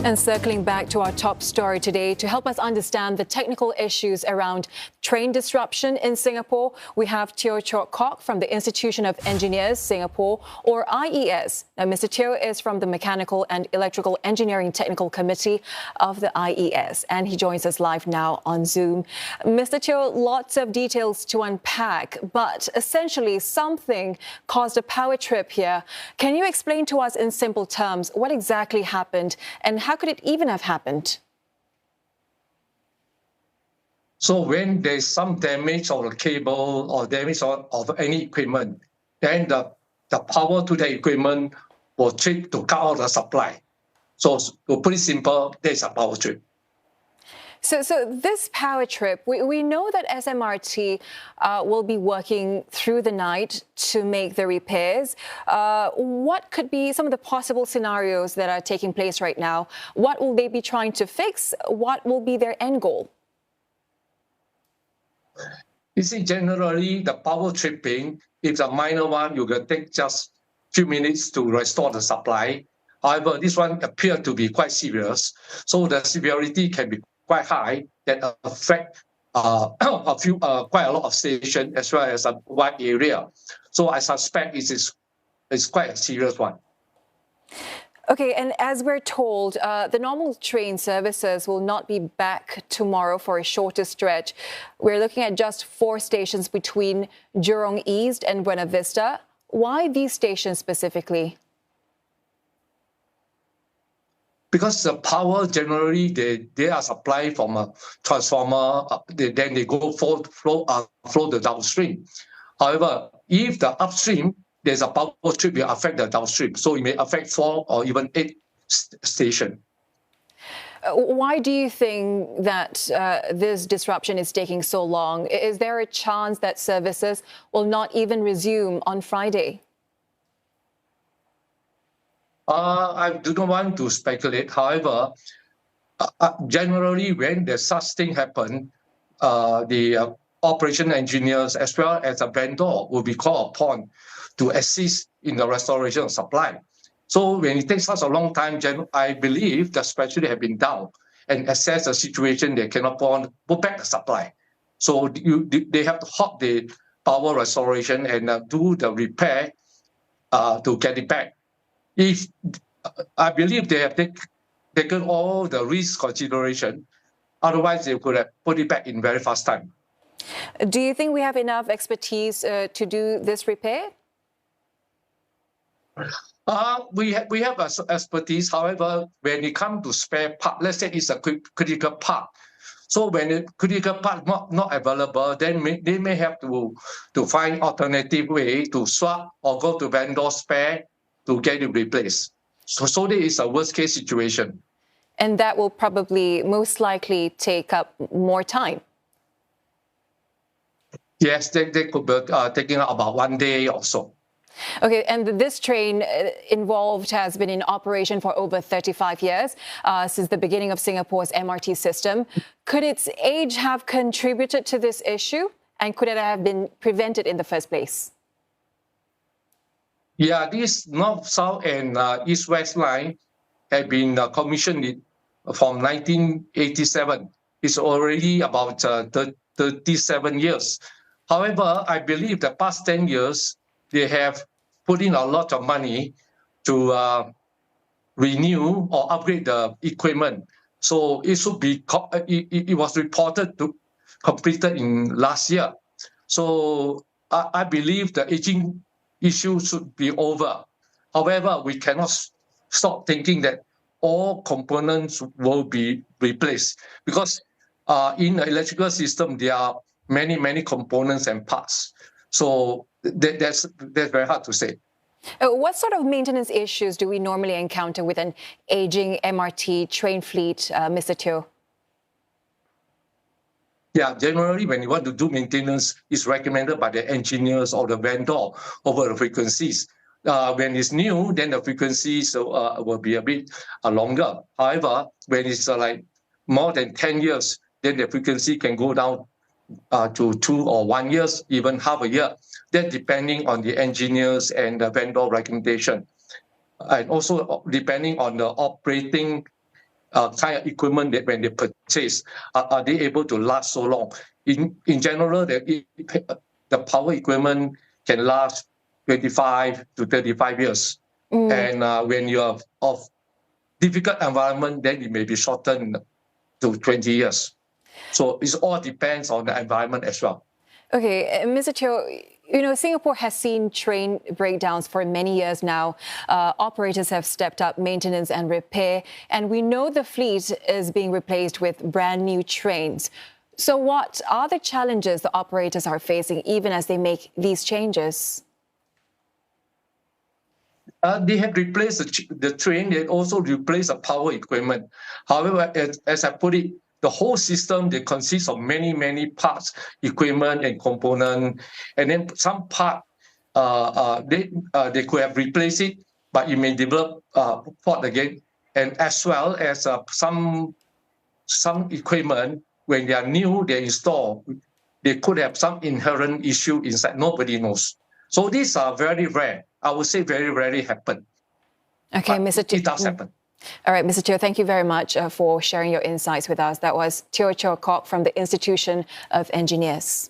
And circling back to our top story today, to help us understand the technical issues around train disruption in Singapore, we have Teo Chor Kok from the Institution of Engineers Singapore, or IES. Now, Mr. Teo is from the Mechanical and Electrical Engineering Technical Committee of the IES, and he joins us live now on Zoom. Mr. Teo, lots of details to unpack, but essentially something caused a power trip here. Can you explain to us in simple terms what exactly happened and how could it even have happened? So when there's some damage of the cable or damage of any equipment, then the power to the equipment will trip to cut off the supply. So to put it simple, there's a power trip. So this power trip, we know that SMRT will be working through the night to make the repairs. What could be some of the possible scenarios that are taking place right now? What will they be trying to fix? What will be their end goal? You see, generally, the power tripping, if it's a minor one, you can take just a few minutes to restore the supply. However, this one appeared to be quite serious. So the severity can be quite high that affect quite a lot of stations as well as a wide area. So I suspect it's quite a serious one. Okay, and as we're told, the normal train services will not be back tomorrow for a shorter stretch. We're looking at just 4 stations between Jurong East and Buona Vista. Why these stations specifically? Because the power generally they are supplied from a transformer, then they go flow the downstream. However, if the upstream there's a power trip, will affect the downstream, so it may affect 4 or even 8 stations. Why do you think that this disruption is taking so long? Is there a chance that services will not even resume on Friday? I do not want to speculate. However, generally, when there's such thing happen, the operation engineers as well as a vendor will be called upon to assist in the restoration of supply. So when it takes such a long time, I believe the specialists have been down and assess the situation. They cannot put back the supply. So they have to halt the power restoration and do the repair to get it back. If I believe they have taken all the risk consideration, otherwise they could have put it back in very fast time. Do you think we have enough expertise to do this repair? We have expertise. However, when it comes to spare part, let's say it's a critical part. So when the critical part not available, then they may have to find alternative way to swap or go to vendor spare to get it replaced. So this is a worst case situation. And that will probably most likely take up more time. Yes, they could be taking about 1 day or so. Okay, and this train involved has been in operation for over 35 years, since the beginning of Singapore's MRT system. Could its age have contributed to this issue? And could it have been prevented in the first place? Yeah, this north-south and east-west line have been commissioned from 1987. It's already about 37 years. However, I believe the past 10 years, they have put in a lot of money to renew or upgrade the equipment. So it should be. It was reported to completed in last year. So I believe the aging issue should be over. However, we cannot stop thinking that all components will be replaced because in the electrical system there are many components and parts. So that's very hard to say. What sort of maintenance issues do we normally encounter with an aging MRT train fleet, Mr. Teo? Yeah, generally when you want to do maintenance, it's recommended by the engineers or the vendor over the frequencies. When it's new, then the frequencies will be a bit longer. However, when it's like more than 10 years, then the frequency can go down to 2 or 1 year, even half a year. That depending on the engineers and the vendor recommendation. And also depending on the operating kind of equipment that when they purchase, are they able to last so long? In general, the power equipment can last 25 to 35 years. And when you are of difficult environment, then it may be shortened to 20 years. So it all depends on the environment as well. Okay, Mr. Teo, you know, Singapore has seen train breakdowns for many years now. Operators have stepped up maintenance and repair, and we know the fleet is being replaced with brand new trains. So what are the challenges the operators are facing even as they make these changes? They have replaced the train. They also replaced the power equipment. However, as I put it, the whole system, they consist of many, many parts, equipment and component. And then some part, they could have replaced it, but it may develop fault again. And as well as some equipment, when they are new, they're installed, they could have some inherent issue inside. Nobody knows. So these are very rare. I would say very rarely happen. Okay, Mr. Teo. It does happen. All right, Mr. Teo, thank you very much for sharing your insights with us. That was Teo Chor Kok from the Institution of Engineers.